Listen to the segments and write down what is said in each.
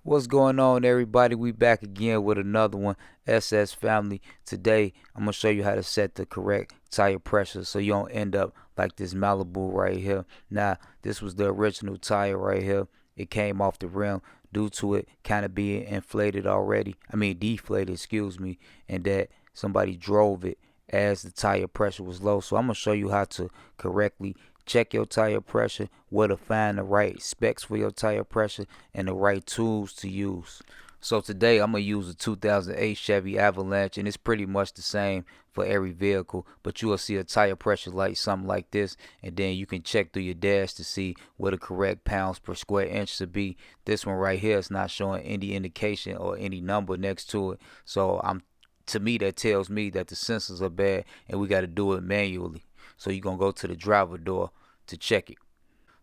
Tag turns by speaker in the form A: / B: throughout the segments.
A: What's going on, everybody? We back again with another one. SS family. Today I'm gonna show you how to set the correct tire pressure so you don't end up like this Malibu right here. Now this was the original tire right here. It came off the rim due to it kind of being inflated already. I mean deflated, excuse me, and that somebody drove it as the tire pressure was low. So I'm gonna show you how to correctly check your tire pressure, where to find the right specs for your tire pressure, and the right tools to use. So today I'm going to use a 2008 Chevy Avalanche, and it's pretty much the same for every vehicle, but you will see a tire pressure light, something like this, and then you can check through your dash to see where the correct pounds per square inch should be. This one right here is not showing any indication or any number next to it, so to me that tells me that the sensors are bad and we got to do it manually. So you're going to go to the driver door to check it.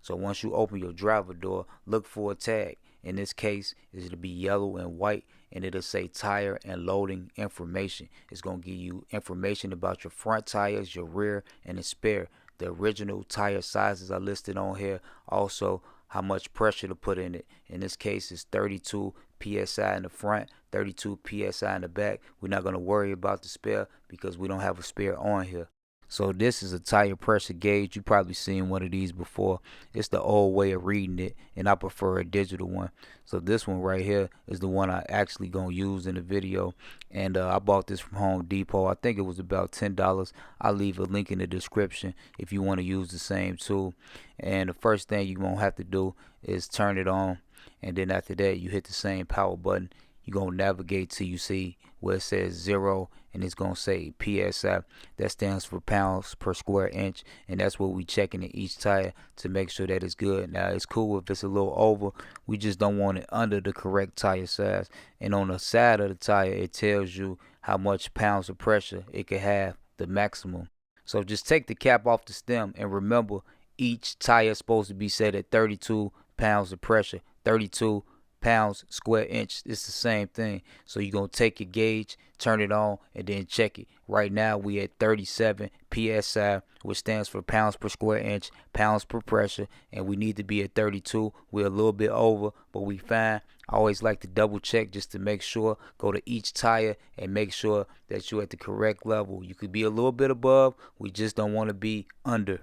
A: So once you open your driver door, look for a tag. In this case, it'll be yellow and white, and it'll say tire and loading information. It's going to give you information about your front tires, your rear, and the spare. The original tire sizes are listed on here. Also, how much pressure to put in it. In this case, it's 32 psi in the front, 32 psi in the back. We're not going to worry about the spare because we don't have a spare on here. So this is a tire pressure gauge. You probably seen one of these before. It's the old way of reading it, and I prefer a digital one. So this one right here is the one I actually gonna use in the video, and I bought this from Home Depot. I think it was about $10. I'll leave a link in the description if you want to use the same tool. And the first thing you're gonna have to do is turn it on, and then after that you hit the same power button. You're going to navigate till you see where it says 0, and it's going to say PSI. That stands for pounds per square inch, and that's what we checking in each tire to make sure that it's good. Now, it's cool if it's a little over. We just don't want it under the correct tire size. And on the side of the tire, it tells you how much pounds of pressure it can have, the maximum. So just take the cap off the stem, and remember, each tire is supposed to be set at 32 pounds of pressure. 32 pounds square inch, it's the same thing. So you're gonna take your gauge, turn it on, and then check it. Right now we at 37 psi, which stands for pounds per square inch, pounds per pressure, and we need to be at 32. We're a little bit over, but we fine. I always like to double check just to make sure. Go to each tire and make sure that you're at the correct level. You could be a little bit above, we just don't want to be under.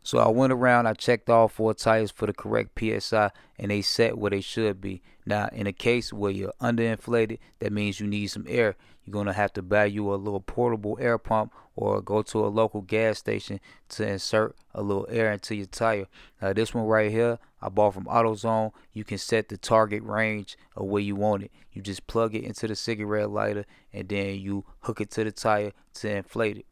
A: So I went around, I checked all 4 tires for the correct PSI, and they set where they should be. Now, in a case where you're underinflated, that means you need some air. You're going to have to buy you a little portable air pump or go to a local gas station to insert a little air into your tire. Now, this one right here, I bought from AutoZone. You can set the target range of where you want it. You just plug it into the cigarette lighter, and then you hook it to the tire to inflate it.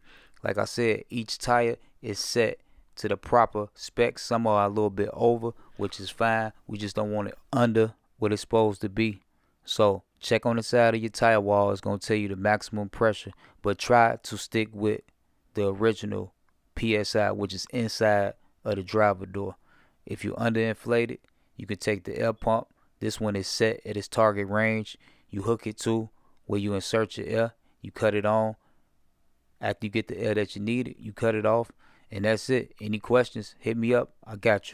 A: Like I said, each tire is set to the proper specs. Some are a little bit over, which is fine. We just don't want it under what it's supposed to be. So check on the side of your tire wall. It's going to tell you the maximum pressure, but try to stick with the original PSI, which is inside of the driver door. If you're underinflated, you can take the air pump. This one is set at its target range. You hook it to where you insert your air. You cut it on. After you get the air that you need, you cut it off. And that's it. Any questions, hit me up. I got you.